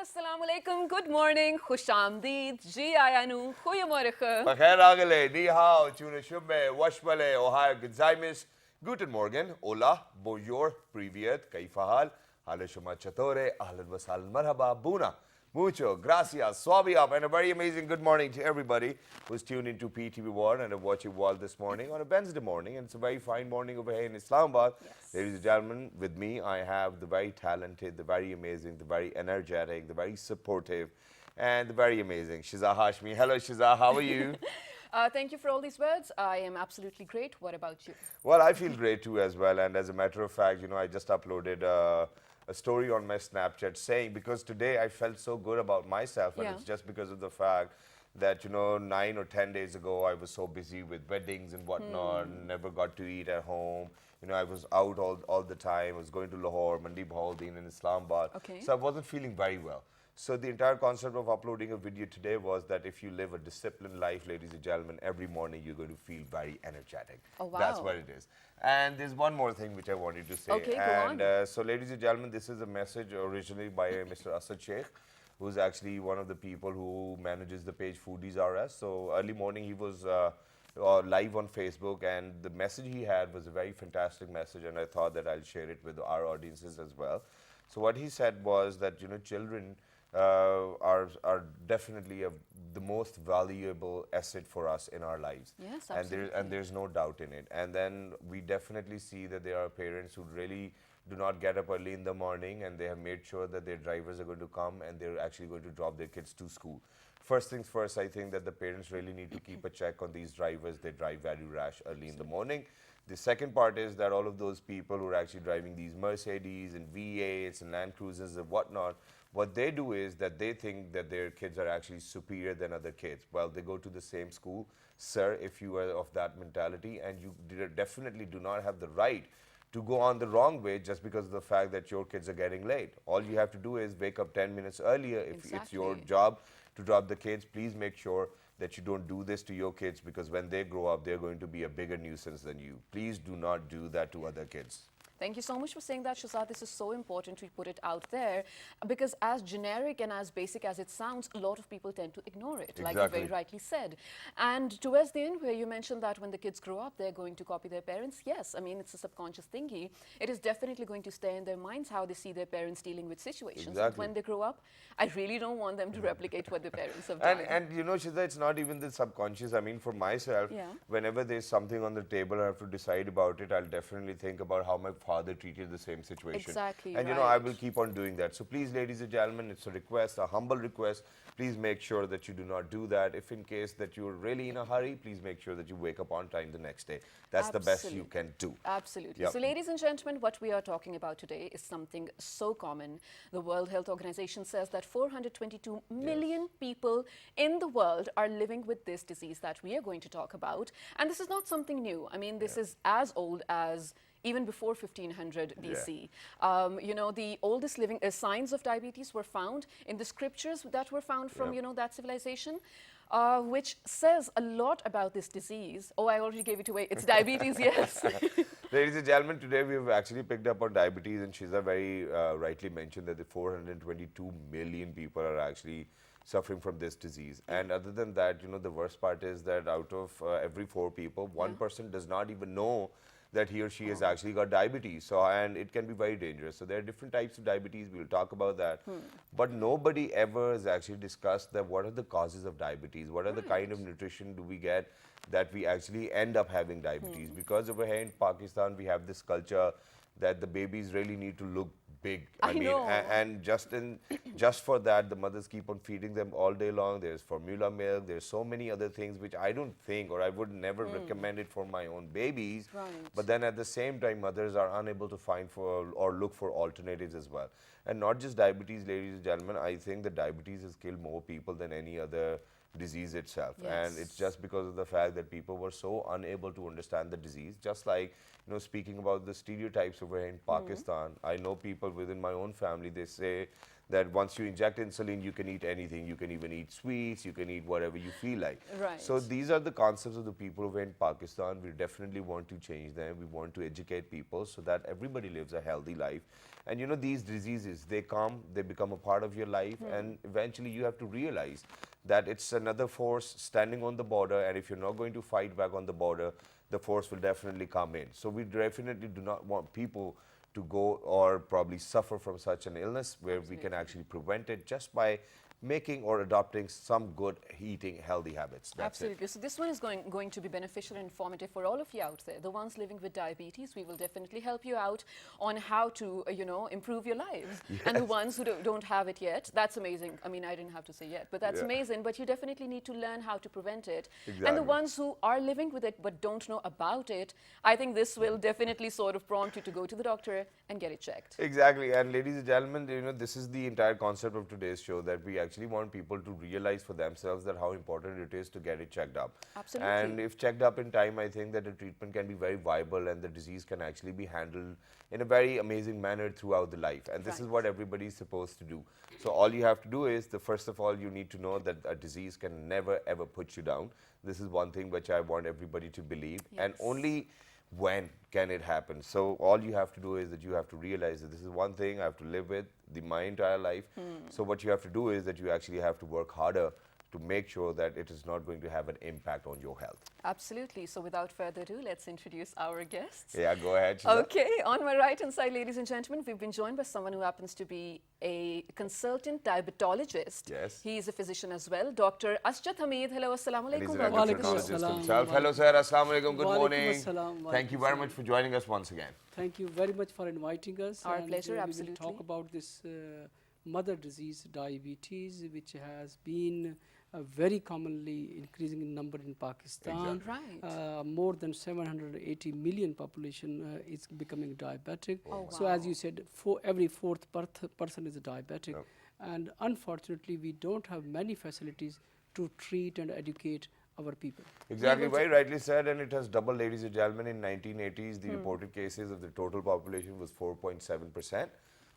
Assalamu alaikum, good morning, khush amdeed, ji ayanu, goeiemorgen. Bakhair agale, ni hao, tune shubbe, washbale, ohio, gozaimis, guten morgen, hola, bonjour, privyet, kaifa hal, hale shuma chatore, ahlan wa sahlan, marhaba, buna, mucho, gracias, swabiab, and a very amazing good morning to everybody who's tuned into PTV1 and are watching World this morning on a Wednesday morning. And it's a very fine morning over here in Islamabad. Yes. Ladies and gentlemen, with me I have the very talented, the very amazing, the very energetic, the very supportive, and the very amazing Shiza Hashmi. Hello Shiza, how are you? Thank you for all these words. I am absolutely great. What about you? Well, I feel great too as well. And as a matter of fact, I just uploaded a story on my Snapchat saying, because today I felt so good about myself, and Yeah. it's just because of the fact that, 9 or 10 days ago, I was so busy with weddings and whatnot, never got to eat at home. I was out all the time. I was going to Lahore, Mandi Bahauddin in Islamabad. Okay. So I wasn't feeling very well. So the entire concept of uploading a video today was that if you live a disciplined life, ladies and gentlemen, every morning you're going to feel very energetic. Oh, wow. That's what it is. And there's one more thing which I wanted to say. Okay, go and on. so, ladies and gentlemen, this is a message originally by Mr. Asad Sheikh, who's actually one of the people who manages the page Foodies RS. So early morning he was live on Facebook, and the message he had was a very fantastic message, and I thought that I'll share it with our audiences as well. So what he said was that children are definitely the most valuable asset for us in our lives. Yes, And there's no doubt in it. And then we definitely see that there are parents who really do not get up early in the morning, and they have made sure that their drivers are going to come and they're actually going to drop their kids to school. First things first, I think that the parents really need to keep a check on these drivers. They drive very rash early in the morning. The second part is that all of those people who are actually driving these Mercedes and V8s and Land Cruisers and whatnot, what they do is that they think that their kids are actually superior than other kids. Well, they go to the same school. Sir, if you are of that mentality, and you definitely do not have the right to go on the wrong way just because of the fact that your kids are getting late. All you have to do is wake up 10 minutes earlier. If it's your Exactly. job to drop the kids, please make sure that you don't do this to your kids, because when they grow up, they're going to be a bigger nuisance than you. Please do not do that to other kids. Thank you so much for saying that, Shazad. This is so important to put it out there, because as generic and as basic as it sounds, a lot of people tend to ignore it, like you very Exactly. rightly said. And towards the end, where you mentioned that when the kids grow up, they're going to copy their parents, yes, I mean, it's a subconscious thingy. It is definitely going to stay in their minds how they see their parents dealing with situations. And Exactly. when they grow up, I really don't want them to replicate what their parents have done. And Shida, it's not even the subconscious. I mean, for myself, Yeah. whenever there's something on the table, I have to decide about it. I'll definitely think about how my father treated the same situation. Exactly, And I right. will keep on doing that. So please, ladies and gentlemen, it's a request, a humble request. Please make sure that you do not do that. If in case that you're really in a hurry, please make sure that you wake up on time the next day. That's the best you Absolutely. can do. Absolutely. Yep. So, ladies and gentlemen, what we are talking about today is something so common. The World Health Organization says that 422 million people in the world are living with this disease that we are going to talk about. And this is not something new. I mean, this is as old as even before 1500 BC. The oldest living signs of diabetes were found in the scriptures that were found from, that civilization. Which says a lot about this disease. Oh, I already gave it away. It's diabetes, yes. Ladies and gentlemen, today we've actually picked up on diabetes, and Shiza very rightly mentioned that the 422 million people are actually suffering from this disease. And other than that, the worst part is that out of every 4 people, one person does not even know that he or she has actually got diabetes. So, and it can be very dangerous. So there are different types of diabetes. We'll talk about that. But nobody ever has actually discussed that what are the causes of diabetes? What are the kind of nutrition do we get that we actually end up having diabetes? Because over here in Pakistan, we have this culture that the babies really need to look big. I know. And just for that, the mothers keep on feeding them all day long. There's formula milk. There's so many other things which I don't think, or I would never recommend it for my own babies. Right. But then at the same time, mothers are unable to find for or look for alternatives as well. And not just diabetes, ladies and gentlemen. I think that diabetes has killed more people than any other disease itself. And it's just because of the fact that people were so unable to understand the disease. Just like, speaking about the stereotypes over here in Pakistan, I know people within my own family, they say that once you inject insulin, you can eat anything. You can even eat sweets, you can eat whatever you feel like. Right. So these are the concepts of the people over in Pakistan. We definitely want to change them. We want to educate people so that everybody lives a healthy life. And you know, these diseases, they come, they become a part of your life, and eventually you have to realize that it's another force standing on the border, and if you're not going to fight back on the border, the force will definitely come in. So we definitely do not want people to go or probably suffer from such an illness, where we can actually prevent it just by making or adopting some good eating healthy habits. That's it. Absolutely. So this one is going to be beneficial and informative for all of you out there. The ones living with diabetes, we will definitely help you out on how to, improve your lives. And the ones who don't have it yet, that's amazing. I mean, I didn't have to say yet, but that's amazing. But you definitely need to learn how to prevent it. Exactly. And the ones who are living with it but don't know about it, I think this will definitely sort of prompt you to go to the doctor and get it checked. Exactly. And ladies and gentlemen, you know, this is the entire concept of today's show, that we actually want people to realize for themselves that how important it is to get it checked up. Absolutely. And if checked up in time, I think that the treatment can be very viable and the disease can actually be handled in a very amazing manner throughout the life. And this is what everybody is supposed to do. So all you have to do is, first of all, you need to know that a disease can never ever put you down. This is one thing which I want everybody to believe. And only when can it happen? So all you have to do is that you have to realize that this is one thing I have to live with my entire life. So what you have to do is that you actually have to work harder to make sure that it is not going to have an impact on your health. Absolutely. So without further ado, let's introduce our guests. Yeah, go ahead, Shiza. Okay, on my right hand side, ladies and gentlemen, we've been joined by someone who happens to be a consultant diabetologist. Yes. He is a physician as well, Dr. Asjad Hamid. Hello, assalamu And he's alaikum. an Welcome to the endocrinologist show. himself. Hello, sir. Assalamu alaikum. Good Walaikum morning. assalam, Thank you walaikum very assalam. much for joining us once again. Thank you very much for inviting us. Our and, pleasure, We will absolutely. talk about this mother disease, diabetes, which has been very commonly increasing in number in Pakistan. Exactly. Right. More than 780 million population is becoming diabetic. Oh, So wow. as you said, every fourth person is a diabetic. Yep. And unfortunately, we don't have many facilities to treat and educate our people. Exactly, very rightly said, and it has doubled, ladies and gentlemen. In 1980s, the reported cases of the total population was 4.7%,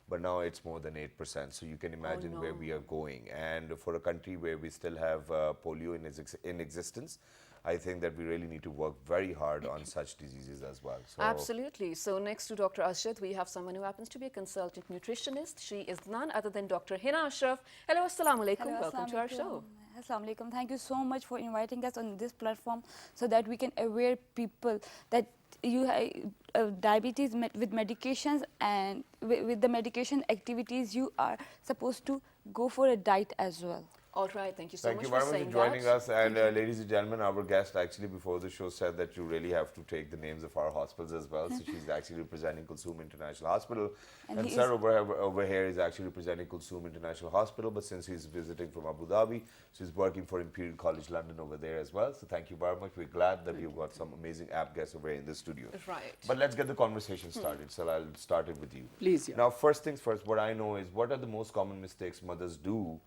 but now it's more than 8%. So you can imagine where we are going. And for a country where we still have polio in existence, I think that we really need to work very hard on such diseases as well. So Absolutely. So next to Dr. Asjad, we have someone who happens to be a consultant nutritionist. She is none other than Dr. Hina Ashraf. Hello, assalamu alaikum. Hello, Welcome to our show. Assalamu alaikum. Thank you so much for inviting us on this platform so that we can aware people that you have diabetes with medications, and with the medication activities you are supposed to go for a diet as well. All right, thank you so thank much you very for much saying for joining that. us. And ladies and gentlemen, our guest actually before the show said that you really have to take the names of our hospitals as well. So she's actually representing Kulsoom International Hospital. And sir over here is actually representing Kulsoom International Hospital. But since he's visiting from Abu Dhabi, so he's working for Imperial College London over there as well. So thank you very much. We're glad that you've got some amazing app guests over here in the studio. Right. But let's get the conversation started. So I'll start it with you. Please, yeah. Now, first things first, what I know is, what are the most common mistakes mothers do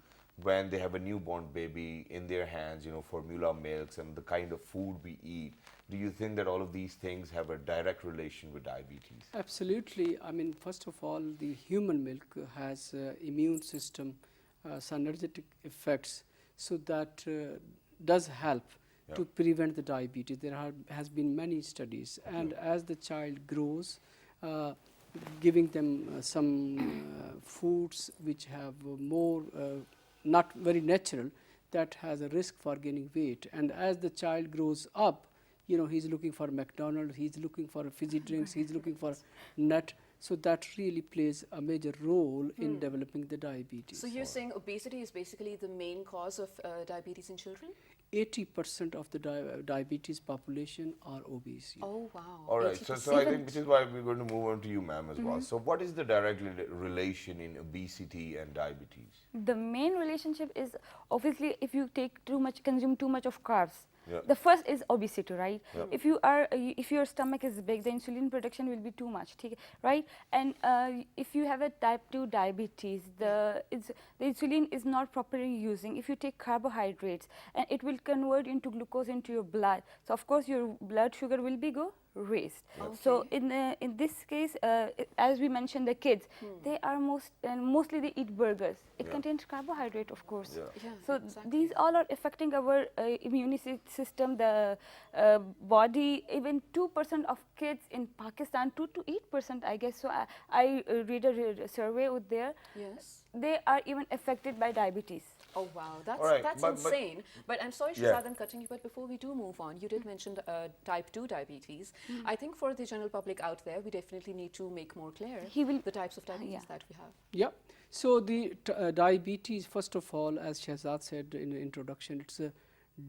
when they have a newborn baby in their hands, you know, formula milks and the kind of food we eat? Do you think that all of these things have a direct relation with diabetes? Absolutely. I mean, first of all, the human milk has immune system, synergetic effects, so that does help to prevent the diabetes. There has been many studies, and as the child grows, giving them some foods which have more not very natural, that has a risk for gaining weight. And as the child grows up, you know, he's looking for McDonald's, he's looking for fizzy drinks, he's looking for nut. So that really plays a major role in developing the diabetes. So you're saying obesity is basically the main cause of diabetes in children? 80% of the diabetes population are obese. Yeah. Oh, wow. All right, so I think which is why we're going to move on to you, ma'am, as well. So what is the direct relation in obesity and diabetes? The main relationship is obviously if you consume too much of carbs. Yep. The first is obesity, right? Yep. If your stomach is big, the insulin production will be too much, right? And if you have a type 2 diabetes, the insulin is not properly using. If you take carbohydrates, and it will convert into glucose into your blood, so of course your blood sugar will be raised. So in this case, as we mentioned, the kids, they are mostly they eat burgers. It contains carbohydrate, of course. So these all are affecting our immunity system, the body. Even 2% of kids in Pakistan, 2 to 8%, I guess. So I read a survey out there. Yes. They are even affected by diabetes. Oh wow, that's Alright, that's but- insane. But I'm sorry, Shahzad, I'm cutting you. But before we do move on, you did mention type 2 diabetes. I think for the general public out there, we definitely need to make more clear the types of diabetes that we have. Yeah. So the diabetes, first of all, as Shahzad said in the introduction, it's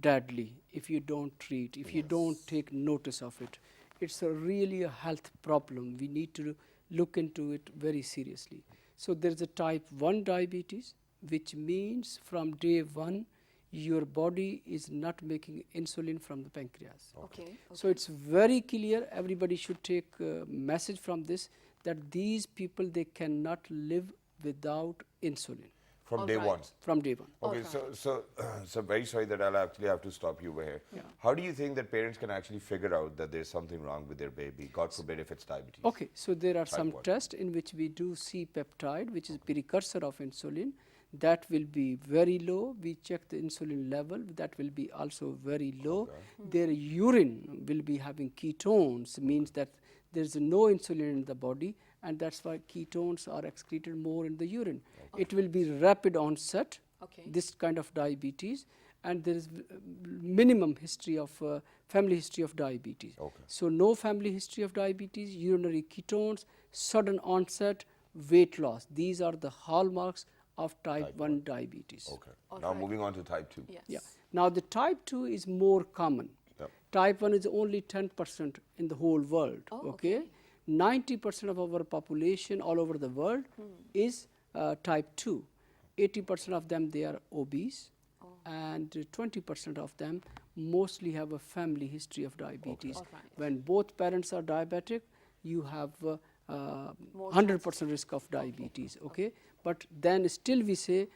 deadly if you don't treat, if you don't take notice of it. It's really a health problem. We need to look into it very seriously. So there's a type 1 diabetes, which means from day 1, your body is not making insulin from the pancreas. Okay. So it's very clear, everybody should take a message from this, that these people, they cannot live without insulin From day one. from day 1. Okay, so very sorry that I'll actually have to stop you over here. How do you think that parents can actually figure out that there's something wrong with their baby? God forbid if it's diabetes. Okay, so there are some 1. tests in which we do C-peptide, which is precursor of insulin. That will be very low. We check the insulin level. That will be also very low. Their urine will be having ketones, means that there's no insulin in the body, and that's why ketones are excreted more in the urine. It will be rapid onset, this kind of diabetes, and there is minimum history of family history of diabetes. So no family history of diabetes, urinary ketones, sudden onset, weight loss. These are the hallmarks of type 1 diabetes. Okay. Now moving on to type 2. Yes. Yeah. Now the type 2 is more common. Type 1 is only 10% in the whole world. Okay. 90% of our population all over the world is type 2. 80% of them, they are obese, and 20% of them mostly have a family history of diabetes. When both parents are diabetic, you have 100% risk of diabetes. Okay. But then still we say,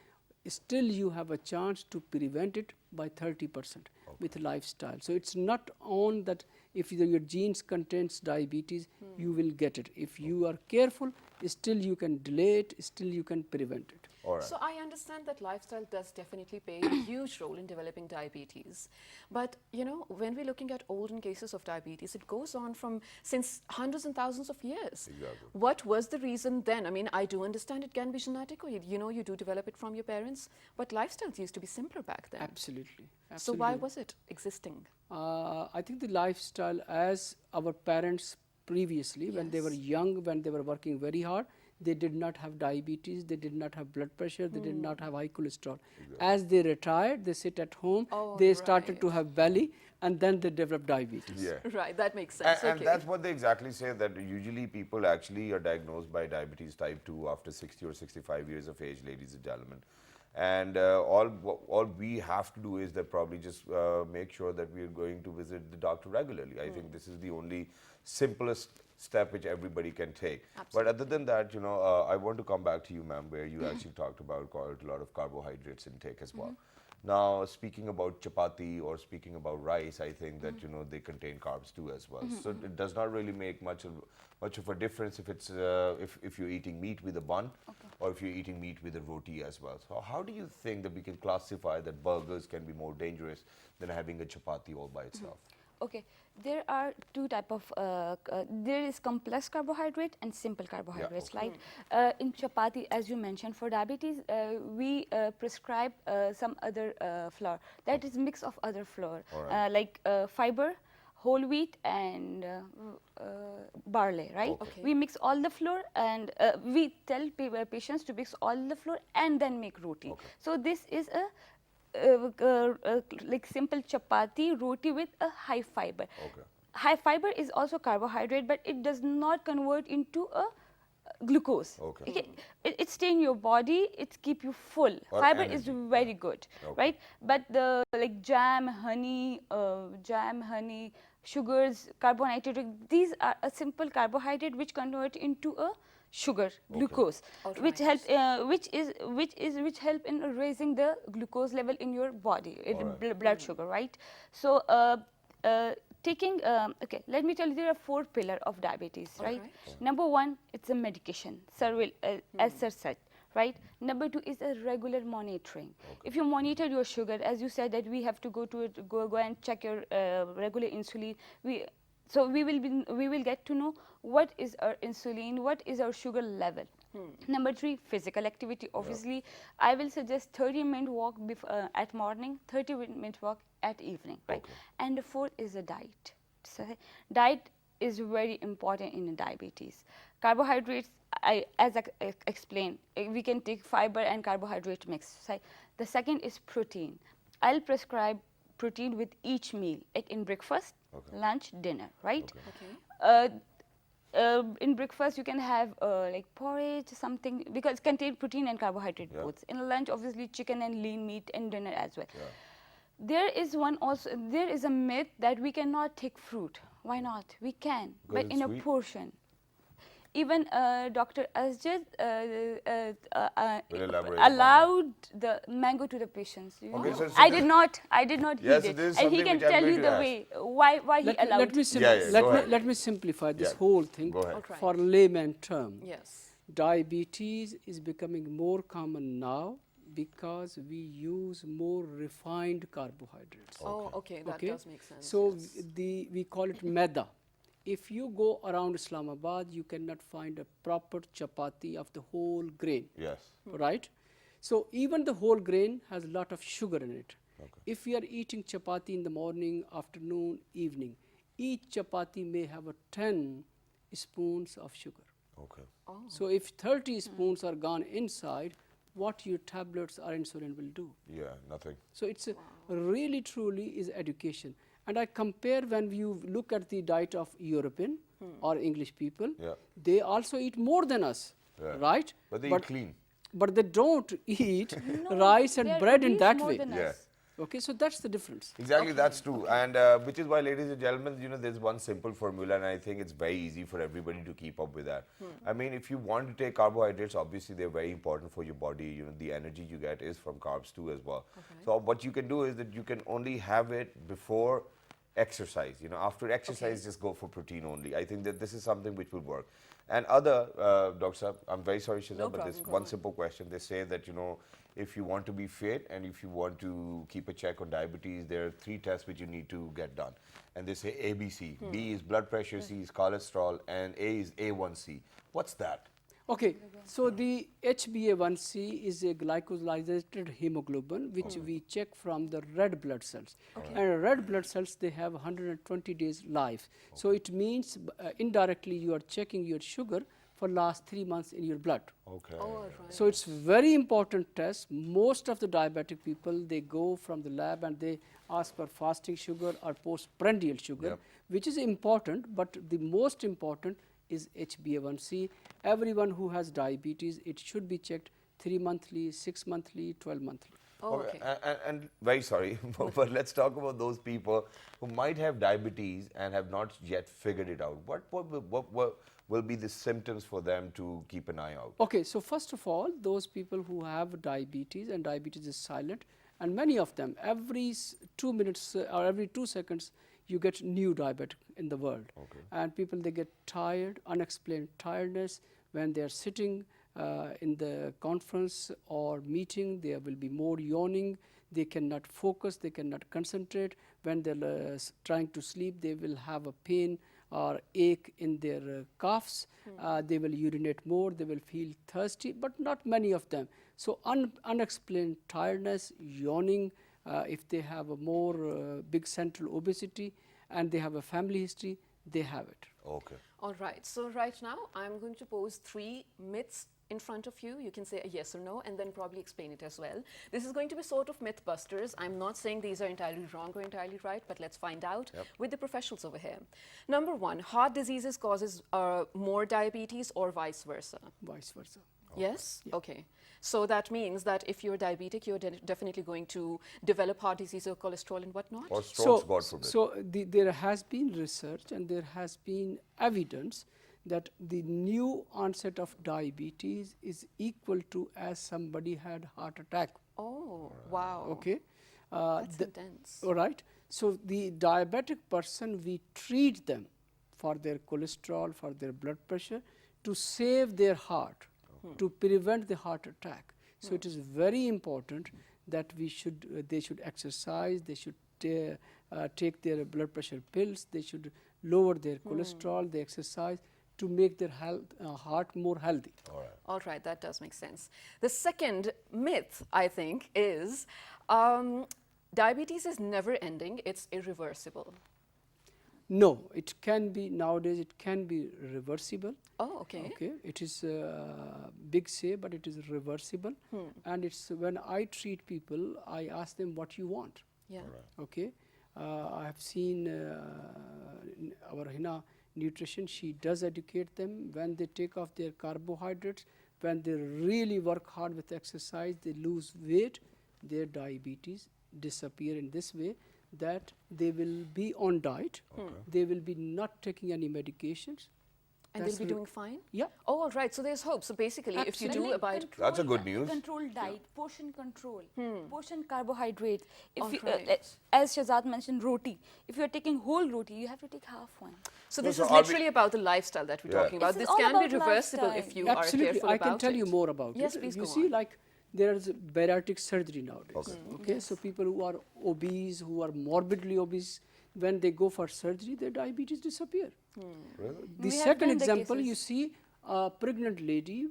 still you have a chance to prevent it by 30% with lifestyle. So it's not on that if your genes contains diabetes, you will get it. If you are careful, still you can delay it, still you can prevent it. So I understand that lifestyle does definitely play a huge role in developing diabetes. But, you know, when we're looking at olden cases of diabetes, it goes on from since hundreds and thousands of years. Exactly. What was the reason then? I mean, I do understand it can be genetic, or you know, you do develop it from your parents, but lifestyles used to be simpler back then. Absolutely. So why was it existing? I think the lifestyle, as our parents previously, when they were young, when they were working very hard, they did not have diabetes, they did not have blood pressure, they did not have high cholesterol. As they retired, they sit at home, they started to have belly, and then they developed diabetes. Right, that makes sense. And that's what they exactly say, that usually people actually are diagnosed by diabetes type 2 after 60 or 65 years of age, ladies and gentlemen. And all we have to do is that probably just make sure that we are going to visit the doctor regularly. I think this is the only simplest step which everybody can take. But other than that, you know, I want to come back to you, ma'am, where you actually talked about quite a lot of carbohydrates intake as well. Now, speaking about chapati or speaking about rice, I think that, you know, they contain carbs too as well. So it does not really make much of a difference if it's if you're eating meat with a bun or if you're eating meat with a roti as well. So how do you think that we can classify that burgers can be more dangerous than having a chapati all by itself? Okay, there are two type of, there is complex carbohydrate and simple carbohydrates. Like in chapati, as you mentioned, for diabetes, we prescribe some other flour. That is mix of other flour, like fiber, whole wheat and barley, right? We mix all the flour and we tell patients to mix all the flour and then make roti. So this is a like simple chapati roti with a high fiber. High fiber is also carbohydrate, but it does not convert into a glucose. It stay in your body, it keep you full. Fiber is very good, right? But the like jam, honey, sugars, carbohydrate, these are a simple carbohydrate which convert into a sugar, glucose, which help in raising the glucose level in your body, blood sugar, right? So taking, okay, let me tell you, there are 4 pillars of diabetes, right? Alright. Number 1, it's a medication, as Sir said, right? Number 2 is a regular monitoring. If you monitor your sugar, as you said that we have to go and check your regular insulin. So we will get to know what is our insulin, what is our sugar level. Number 3, physical activity. Obviously, I will suggest 30-minute walk at morning, 30-minute walk at evening, right? And the 4th is a diet. So diet is very important in diabetes. Carbohydrates, as I explained, we can take fiber and carbohydrate mix. So the second is protein. I'll prescribe protein with each meal, in breakfast, lunch, dinner, right? In breakfast, you can have like porridge, something, because it contains protein and carbohydrate both. In lunch, obviously, chicken and lean meat, and dinner as well. There is a myth that we cannot take fruit. Why not? We can, but in a portion. Even Dr. Asjad allowed the mango to the patients. I did not Yes, heed it is it. And he something can which I'm tell you going the to way, why he allowed. Let me simplify this whole thing for layman term. Yes. Diabetes is becoming more common now because we use more refined carbohydrates. Oh, okay, that does make sense. So we call it maida. If you go around Islamabad, you cannot find a proper chapati of the whole grain. Yes. Right? So even the whole grain has a lot of sugar in it. If we are eating chapati in the morning, afternoon, evening, each chapati may have 10 spoons of sugar. So if 30 spoons are gone inside, what your tablets or insulin will do? Yeah, nothing. So it's really truly is education. And I compare when you look at the diet of European or English people, they also eat more than us, right? But they eat clean. But they don't eat rice and bread in that way. Us. Okay, so that's the difference. Exactly, that's true. And which is why, ladies and gentlemen, there's one simple formula, and I think it's very easy for everybody to keep up with that. I mean, if you want to take carbohydrates, obviously they're very important for your body. The energy you get is from carbs too as well. So what you can do is that you can only have it before exercise. After exercise, just go for protein only. I think that this is something which will work. And other, Dr. Saab, I'm very sorry, Shazam, but there's one simple question. They say that, if you want to be fit and if you want to keep a check on diabetes, there are 3 tests which you need to get done. And they say ABC. B is blood pressure, C is cholesterol, and A is A1C. What's that? Okay, so the HbA1c is a glycosylated hemoglobin which we check from the red blood cells. And red blood cells, they have 120 days life. So it means indirectly you are checking your sugar for last 3 months in your blood. So it's very important test. Most of the diabetic people, they go from the lab and they ask for fasting sugar or postprandial sugar, which is important, but the most important is HbA1c. Everyone who has diabetes, it should be checked 3 monthly, 6 monthly, 12 monthly. And very sorry, but let's talk about those people who might have diabetes and have not yet figured it out. What will be the symptoms for them to keep an eye out? Okay, so first of all, those people who have diabetes, and diabetes is silent, and many of them, every 2 minutes or every 2 seconds, you get new diabetic in the world. And people, they get tired, unexplained tiredness. When they are sitting in the conference or meeting, there will be more yawning. They cannot focus, they cannot concentrate. When they're trying to sleep, they will have a pain or ache in their coughs. They will urinate more, they will feel thirsty, but not many of them. So unexplained tiredness, yawning, if they have a more big central obesity and they have a family history, they have it. All right. So right now, I'm going to pose 3 myths in front of you. You can say a yes or no and then probably explain it as well. This is going to be sort of myth busters. I'm not saying these are entirely wrong or entirely right, but let's find out with the professionals over here. Number 1, heart diseases causes more diabetes or vice versa? Vice versa. Yes? Okay. So that means that if you're diabetic, you're definitely going to develop heart disease or cholesterol and whatnot? Or strokes, God forbid. So there has been research and there has been evidence that the new onset of diabetes is equal to as somebody had heart attack. Oh, wow. Okay. That's intense. All right. So the diabetic person, we treat them for their cholesterol, for their blood pressure, to save their heart, to prevent the heart attack. So it is very important that they should exercise, they should take their blood pressure pills, they should lower their cholesterol, they exercise to make their heart more healthy. All right, that does make sense. The second myth, I think, is diabetes is never ending, it's irreversible. No, it can be, nowadays it can be reversible. Oh, okay. Okay, it is big say, but it is reversible. And it's when I treat people, I ask them what you want. Yeah. Okay, I have seen our Hina nutrition, she does educate them when they take off their carbohydrates, when they really work hard with exercise, they lose weight, their diabetes disappear in this way, that they will be on diet, they will be not taking any medications. And they'll be doing fine? Yeah. Oh, all right. So there's hope. So basically, if you do Like abide... That's a good news. Control diet, portion control, portion carbohydrates. If All you, right. as Shahzad mentioned, roti. If you are taking whole roti, you have to take half one. So No, this so is are we- literally about the lifestyle that we're Yeah. talking about. This This is all can be about reversible lifestyle. if you Absolutely, are careful I can about tell you it. more about Yes, it. please You go see, on. like there is bariatric surgery nowadays. Okay, so people who are obese, who are morbidly obese, when they go for surgery, their diabetes disappear. Really? The We have second done the example, cases. you see a pregnant lady,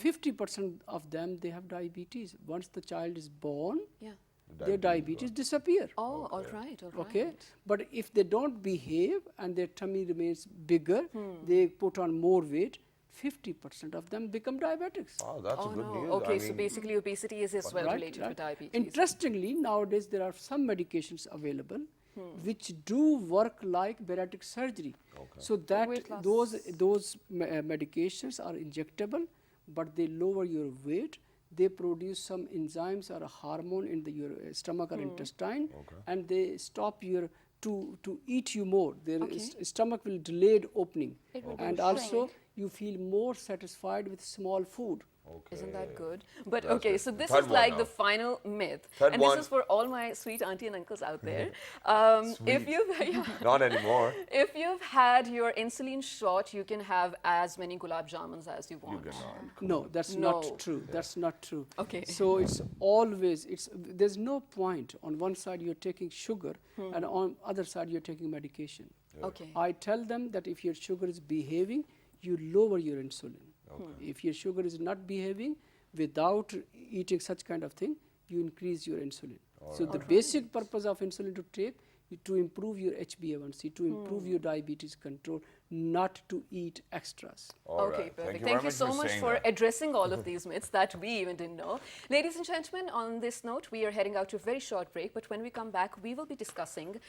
50% of them, they have diabetes. Once the child is born, Yeah. their diabetes disappear. Oh, all right, all right. Okay, but if they don't behave and their tummy remains bigger, they put on more weight, 50% of them become diabetics. Oh, that's Oh, a good no. news. Okay, I so mean, basically obesity is as well Right, related right. to diabetes. Interestingly, nowadays there are some medications available which do work like bariatric surgery. So that Weight loss. those medications are injectable, but they lower your weight. They produce some enzymes or a hormone in your stomach or intestine, and they stop your to eat you more. Their Okay. stomach will delayed opening, It will and do also shrink. you feel more satisfied with small food. Isn't that good? But That's okay, good. so this Third is one like now. the final myth. Third And one. this is for all my sweet auntie and uncles out there. If Sweet. you've yeah, not anymore. if you've had your insulin shot, you can have as many gulab jamuns as you want. You cannot. No, that's No. not true. That's not true. Okay. So it's always there's no point on one side you're taking sugar and on other side you're taking medication. Okay. I tell them that if your sugar is behaving, you lower your insulin. If your sugar is not behaving, without eating such kind of thing, you increase your insulin. So the basic purpose of insulin to take is to improve your HbA1c, to improve your diabetes control, not to eat extras. All Okay, right. perfect. Thank Thank you so much saying for that. addressing all of these myths that we even didn't know. Ladies and gentlemen, on this note, we are heading out to a very short break, but when we come back, we will be discussing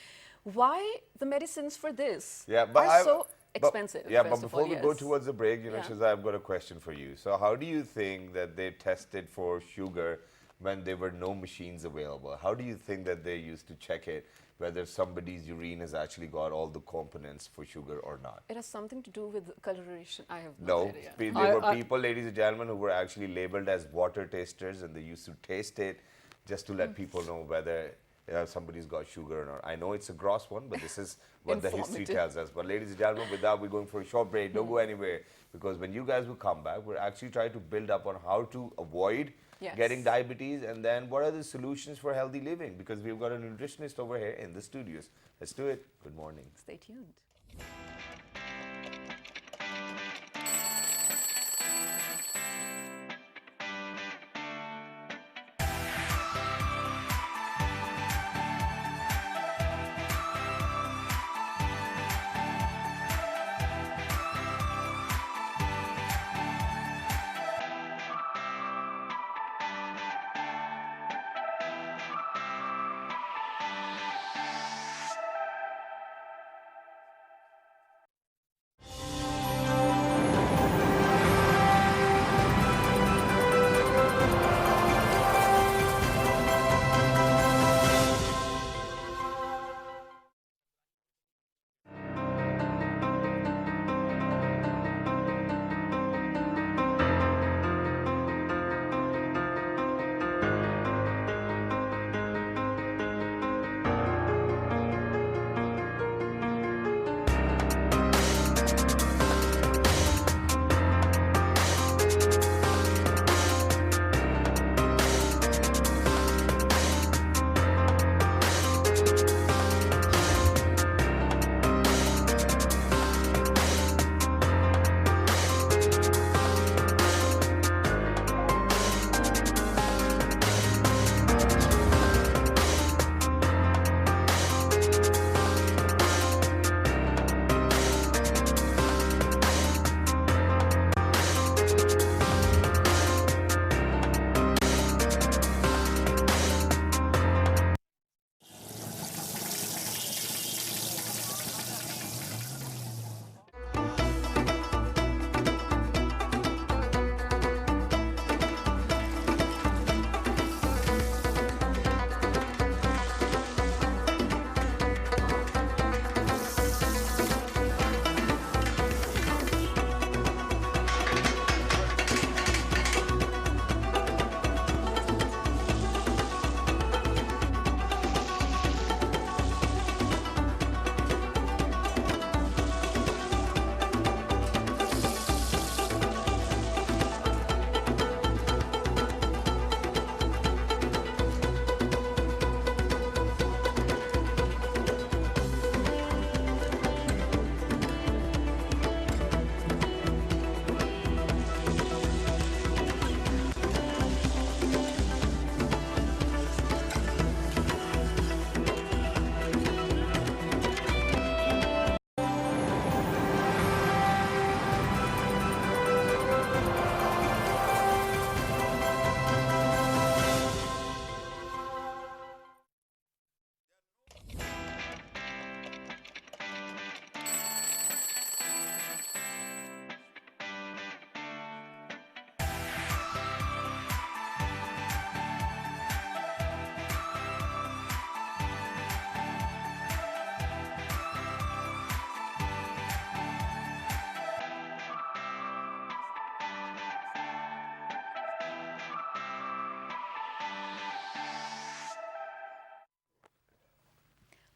why the medicines for this are so expensive. Yeah, first but of before all, we go yes. towards the break, Yeah. Shahzad, I've got a question for you. So how do you think that they tested for sugar when there were no machines available? How do you think that they used to check it, whether somebody's urine has actually got all the components for sugar or not? It has something to do with coloration. I have No, idea. there were people, ladies and gentlemen, who were actually labeled as water tasters, and they used to taste it just to let people know whether somebody's got sugar or not. I know it's a gross one, but this is what the history Informative. tells us. But ladies and gentlemen, with that, we're going for a short break. Don't go anywhere, because when you guys will come back, we're actually trying to build up on how to avoid Yes. getting diabetes, and then what are the solutions for healthy living, because we've got a nutritionist over here in the studios. Let's do it. Good morning. Stay tuned.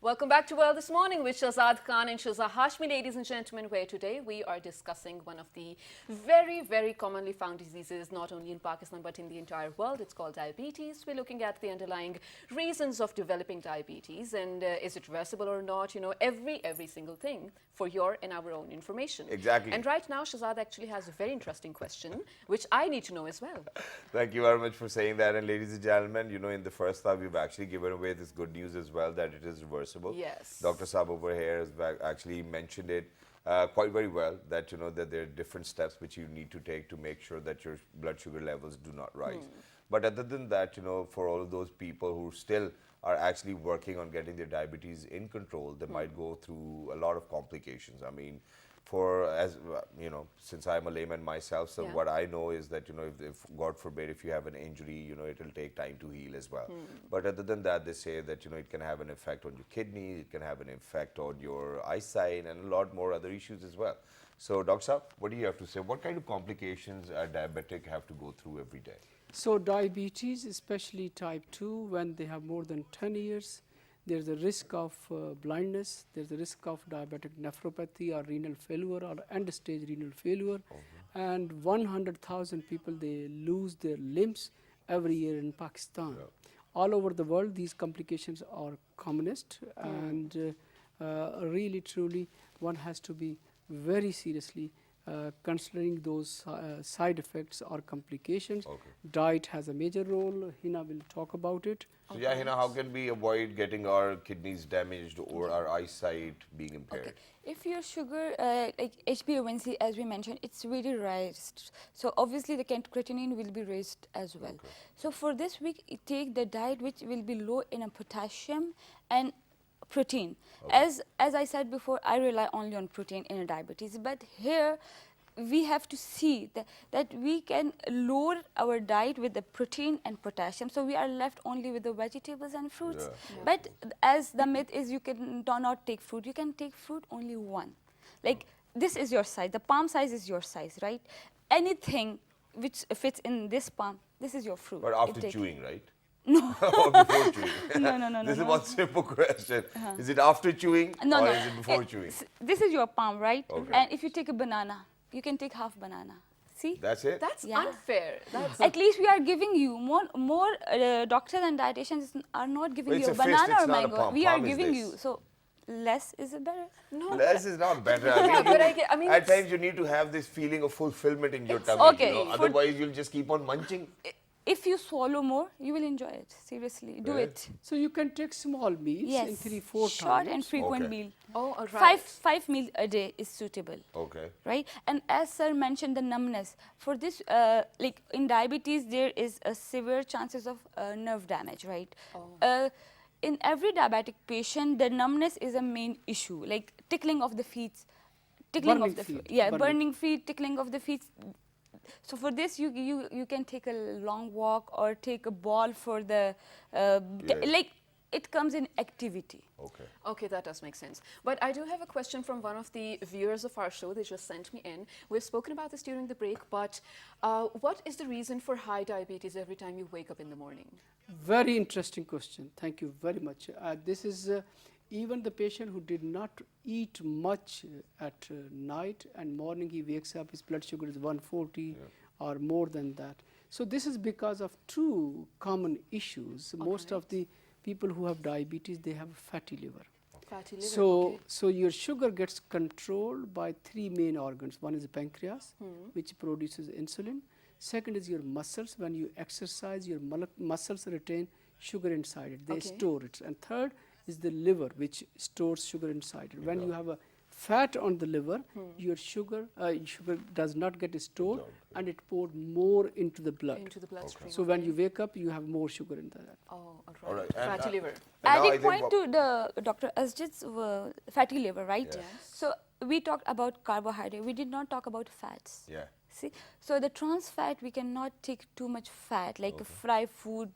Welcome back to World This Morning with Shahzad Khan and Shahzad Hashmi, ladies and gentlemen, where today we are discussing one of the very, very commonly found diseases, not only in Pakistan but in the entire world. It's called diabetes. We're looking at the underlying reasons of developing diabetes and is it reversible or not, you know, every single thing for your and our own information. Exactly. And right now, Shahzad actually has a very interesting question, which I need to know as well. Thank you very much for saying that. And ladies and gentlemen, you know, in the first half, we've actually given away this good news as well, that it is reversible. Yes. Dr. Saab over here has actually mentioned it quite very well, that, you know, that there are different steps which you need to take to make sure that your blood sugar levels do not rise. But other than that, you know, for all of those people who still are actually working on getting their diabetes in control, they might go through a lot of complications. I mean, as you know, since I'm a layman myself, so what I know is that, you know, if God forbid, if you have an injury, you know, it'll take time to heal as well. But other than that, they say that, you know, it can have an effect on your kidneys, it can have an effect on your eyesight, and a lot more other issues as well. So, Dr. Saab, what do you have to say? What kind of complications a diabetic have to go through every day? So diabetes, especially type 2, when they have more than 10 years, there's a risk of blindness, there's a risk of diabetic nephropathy or renal failure or end-stage renal failure. And 100,000 people, they lose their limbs every year in Pakistan. All over the world, these complications are commonest, and really, truly, one has to be very seriously considering those side effects or complications. Diet has a major role. Hina will talk about it. So, yeah, Hina, how can we avoid getting our kidneys damaged or our eyesight being impaired? Okay. If your sugar, like HbA1c, as we mentioned, it's really raised. So obviously the creatinine will be raised as well. So for this week, take the diet which will be low in a potassium and protein. As I said before, I rely only on protein in a diabetes, but here we have to see that we can lower our diet with the protein and potassium, so we are left only with the vegetables and fruits. But as the myth is, you can do not take fruit, you can take fruit only one. Like this is your size, the palm size is your size, right? Anything which fits in this palm, this is your fruit. But after chewing, right? No. Or before chewing? No. This is one simple question. Is it after chewing or is it before chewing? This is your palm, right? And if you take a banana, you can take half banana. See? That's it? That's unfair. That's At least we are giving you more doctors and dietitians are not giving you a fist, banana it's or not a mango. palm. We are Palm is giving this. you. So less is better. no. Less is not better. I mean, I mean, at times you need to have this feeling of fulfillment in your tummy. okay. You know? Otherwise, you'll just keep on munching. If you swallow more, you will enjoy it. Seriously, do it. So you can take small meals in 3-4 times. Short and frequent meal. Oh, all right. Five meals a day is suitable. Okay. Right? And as sir mentioned, the numbness. For this, like in diabetes, there is a severe chances of nerve damage, right? In every diabetic patient, the numbness is a main issue, like tickling of the feet. Burning feet. Burning feet, tickling of the feet. So for this, you can take a long walk or take a ball for the, like it comes in activity. Okay. Okay, that does make sense. But I do have a question from one of the viewers of our show. They just sent me in. We've spoken about this during the break, but what is the reason for high diabetes every time you wake up in the morning? Very interesting question. Thank you very much. This is even the patient who did not eat much at night and morning he wakes up, his blood sugar is 140 or more than that. So this is because of two common issues. Most of the people who have diabetes, they have fatty liver. Fatty liver. So your sugar gets controlled by three main organs. One is the pancreas, which produces insulin. Second is your muscles. When you exercise, your muscles retain sugar inside it. They store it. And third is the liver, which stores sugar inside it. When you have a fat on the liver, your sugar does not get stored and it poured more into the blood. Into the bloodstream. So when you wake up, you have more sugar in that. Oh, All right. Fatty liver. Adding point to the Dr. Asjid's fatty liver, right? Yes. So we talked about carbohydrate. We did not talk about fats. Yeah. See, so the trans fat, we cannot take too much fat, like fried food.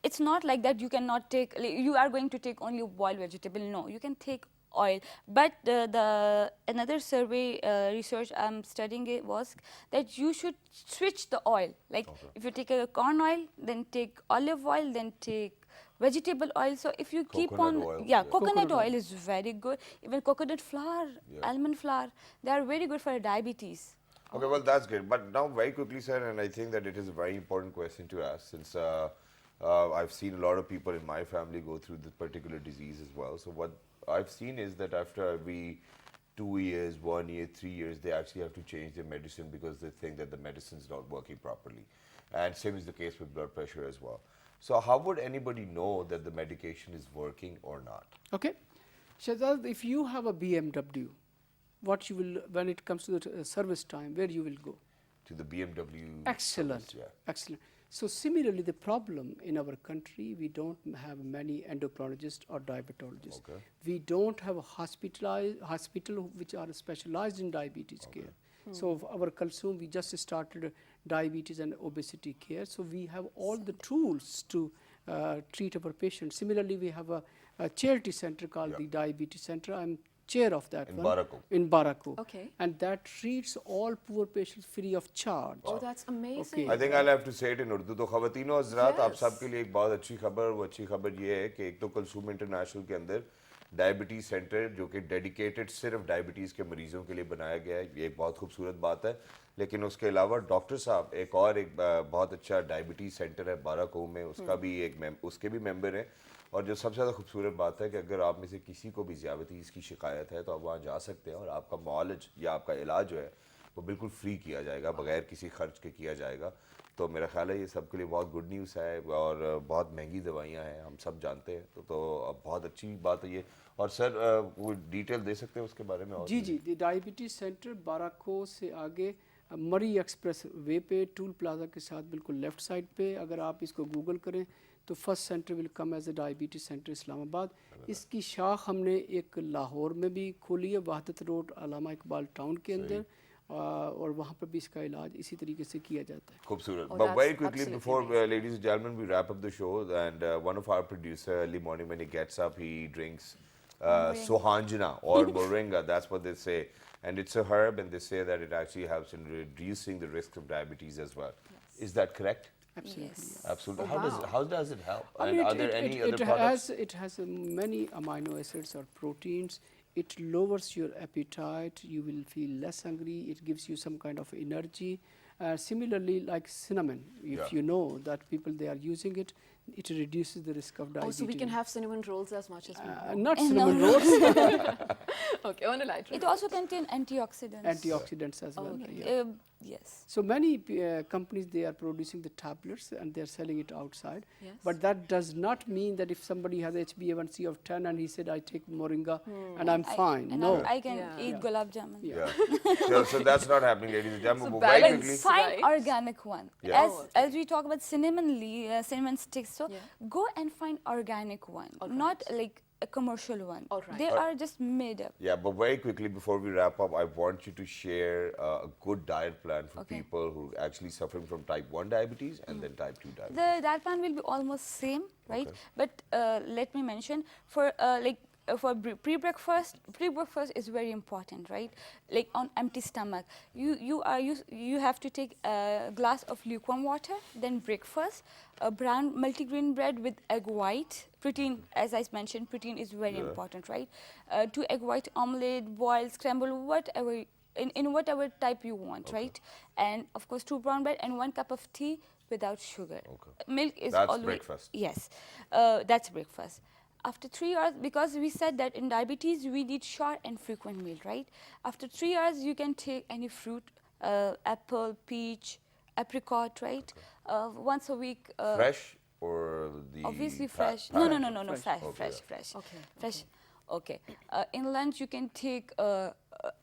It's not like that you cannot take, you are going to take only boiled vegetable. No, you can take oil. But the another survey research I'm studying it was that you should switch the oil. Like if you take a corn oil, then take olive oil, then take vegetable oil. So if you keep on, Coconut oil, yeah, yeah. coconut oil is very good. Even coconut flour, Yeah. almond flour, they are very good for diabetes. Okay, well, that's good. But now, very quickly, sir, and I think that it is a very important question to ask since I've seen a lot of people in my family go through this particular disease as well. So, what I've seen is that after every 2 years, 1 year, 3 years, they actually have to change their medicine because they think that the medicine is not working properly. And same is the case with blood pressure as well. So, how would anybody know that the medication is working or not? Okay. Shahzad, if you have a BMW, what you will, when it comes to the service time, where you will go? To the BMW. Excellent. service, yeah. Excellent. So similarly, the problem in our country, we don't have many endocrinologists or diabetologists. Okay. We don't have a hospital which are specialized in diabetes care. So our Kulsum, we just started diabetes and obesity care. So we have all the tools to treat our patients. Similarly, we have a charity center called the Diabetes Center. I'm chair of that In one. Barako. In Barako. Okay. And that treats all poor patients free of charge. Oh, that's amazing. Okay. I think I'll have to say it in Urdu. तो ख़वातीनो हज़रात आप Yes. सब के लिए एक बहुत अच्छी खबर वो अच्छी खबर ये है कि एक तो कुलसूम इंटरनेशनल के अंदर डायबिटीज़ सेंटर जो कि डेडिकेटेड सिर्फ डायबिटीज़ के मरीज़ों के लिए बनाया गया है, ये एक बहुत खूबसूरत बात है। लेकिन उसके अलावा डॉक्टर साहब एक और एक बहुत अच्छा डायबिटीज़ सेंटर है बाराको में, उसका भी उसके भी मेंबर हैं। और जो सबसे ज़्यादा खूबसूरत बात है कि अगर आप में से किसी को भी ज़ियाबतीज़ की शिकायत है तो आप वहाँ जा सकते हैं और आपका मुआलज या आपका इलाज जो है वो बिल्कुल फ्री किया जाएगा, बगैर किसी खर्च के किया जाएगा। तो मेरा ख्याल है ये सब के लिए बहुत गुड न्यूज़ है और बहुत महंगी दवाइयाँ हैं, हम सब जानते हैं। तो अब बहुत अच्छी बात है ये। और सर वो डिटेल दे सकते हैं उसके बारे में? और जी जी, द डायबिटीज सेंटर बाराको से आगे मरी एक्सप्रेस वे पे टूल प्लाजा के साथ बिल्कुल लेफ्ट साइड पे, अगर आप इसको गूगल करें तो first center will come as a diabetes center Islamabad. इसकी शाख हमने एक लाहौर में भी खोली है, वहादत रोड अलामा इकबाल टाउन के अंदर, और वहाँ पर भी इसका इलाज इसी तरीके से किया जाता है। खूबसूरत। Oh, But that's very quickly absolutely before amazing. ladies and gentlemen we wrap up the show, and one of our producer early morning when he gets up he drinks sohanjana or moringa, that's what they say, and it's a herb and they say that it actually helps in reducing the risk of diabetes as well. Is that correct? Absolutely. Yes. Absolutely. Oh, wow. How does it help? I And mean, are there any other products? it has many amino acids or proteins. It lowers your appetite. You will feel less hungry. It gives you some kind of energy. Similarly, like cinnamon, if Yeah. you know that people they are using it, it reduces the risk of Oh, diabetes. so we can have cinnamon rolls as much as we want. not No, cinnamon no. rolls, Okay, on a lighter It note. also contains antioxidants. antioxidants as well. Okay. Yeah. Yes. So many companies they are producing the tablets and they are selling it outside. Yes. But that does not mean that if somebody has HbA1c of 10 and he said I take moringa and I'm fine. And No. I can Yeah. eat Yeah. gulab jamun. Yeah. So that's not happening, ladies and gentlemen. So But very balance. quickly. Find Right. organic one. Yeah. Oh, As we talk about cinnamon cinnamon sticks, so Yeah. go and find organic one, All not right. like a commercial one. All right. They are just made up. Yeah, but very quickly before we wrap up, I want you to share a good diet plan for Okay. people who are actually suffering from type 1 diabetes and then type 2 diabetes. The diet plan will be almost same, right? Okay. But let me mention for for pre-breakfast is very important, right? Like on empty stomach, you have to take a glass of lukewarm water, then breakfast, a brown multigrain bread with egg white, protein, as I mentioned, protein is very important, right? 2 egg white omelette, boiled, scrambled, whatever, in whatever type you want, right? And of course 2 brown bread and 1 cup of tea without sugar. Okay. Milk is That's always breakfast. Yes, that's breakfast. After 3 hours, because we said that in diabetes we need short and frequent meal, right? After 3 hours, you can take any fruit, apple, peach, apricot, right? Once a week. Fresh or the Obviously pa- fresh. packaged? No, fresh, Okay, fresh, yeah. fresh. Okay, Fresh. Okay. In lunch, you can take.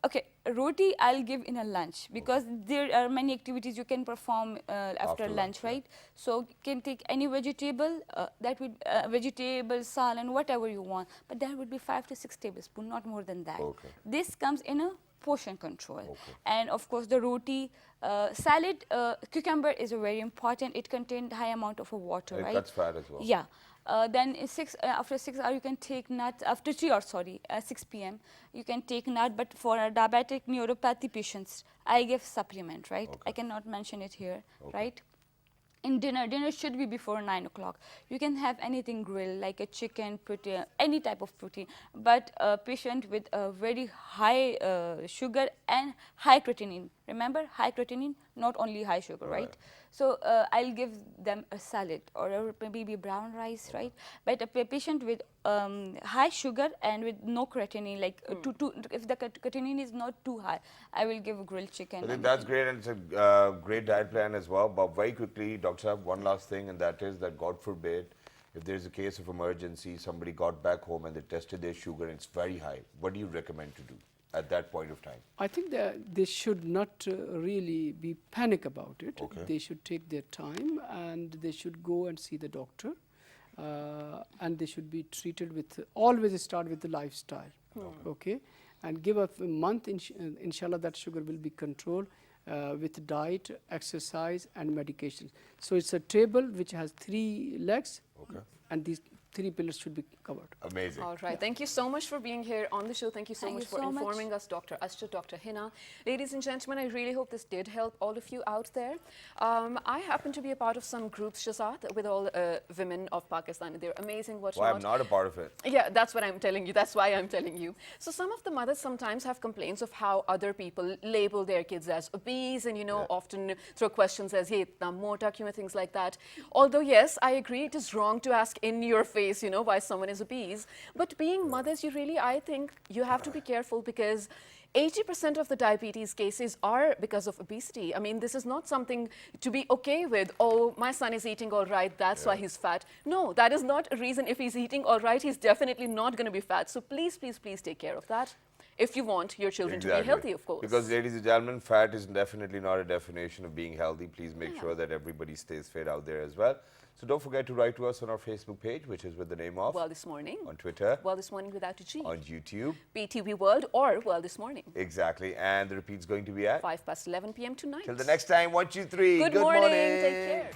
Okay, roti I'll give in a lunch because there are many activities you can perform after lunch, yeah. right? So you can take any vegetable, that would vegetable, salad, whatever you want, but that would be 5 to 6 tablespoons, not more than that. Okay. This comes in a portion control. Okay. And of course the roti, salad, cucumber is very important. It contains high amount of water, It right? cuts fat as well. Yeah. Then after 6 hours you can take nuts. After 3 hours, sorry, 6 p.m. you can take nut. But for diabetic neuropathy patients, I give supplement, right? Okay. I cannot mention it here, right? in dinner should be before 9 o'clock. You can have anything grilled, like a chicken, protein, any type of protein. But a patient with a very high sugar and high creatinine, remember, high creatinine, not only high sugar, right? So I'll give them a salad or maybe brown rice, right? But a patient with high sugar and with no creatinine, like if the creatinine is not too high, I will give grilled chicken. I think that's great, and it's a great diet plan as well. But very quickly, Dr. Saab, one last thing, and that is that God forbid, if there's a case of emergency, somebody got back home and they tested their sugar and it's very high, what do you recommend to do at that point of time? I think that they should not really be panic about it. Okay. They should take their time and they should go and see the doctor. And they should be treated with, always start with the lifestyle, okay? And give a month, inshallah, that sugar will be controlled with diet, exercise, and medication. So it's a table which has 3 legs, and these 3 pillars should be covered. Amazing. All right. Thank you so much for being here on the show. Thank you so Thank much you for so much. informing us, Dr. Ashtar, Dr. Hina. Ladies and gentlemen, I really hope this did help all of you out there. I happen to be a part of some groups, Shazad, with all women of Pakistan. They're amazing. Well, I'm not a part of it. Yeah, that's what I'm telling you. That's why I'm telling you. So some of the mothers sometimes have complaints of how other people label their kids as obese and, you know, often throw questions as, hey, itna mota kyun, things like that. Although, yes, I agree, it is wrong to ask in your face, you know, why someone is obese. But being mothers, you really, I think, you have to be careful because 80% of the diabetes cases are because of obesity. I mean, this is not something to be okay with. Oh, my son is eating all right, that's why he's fat. No, that is not a reason. If he's eating all right, he's definitely not going to be fat. So please, please, please take care of that. If you want your children to be healthy, of course. Because, ladies and gentlemen, fat is definitely not a definition of being healthy. Please make sure that everybody stays fit out there as well. So don't forget to write to us on our Facebook page, which is with the name of Well This Morning. On Twitter. Well This Morning without a G. On YouTube. PTV World or Well This Morning. Exactly. And the repeat's going to be at 5 past 11 p.m. tonight. Till the next time, 1, 2, 3. Good morning. Take care.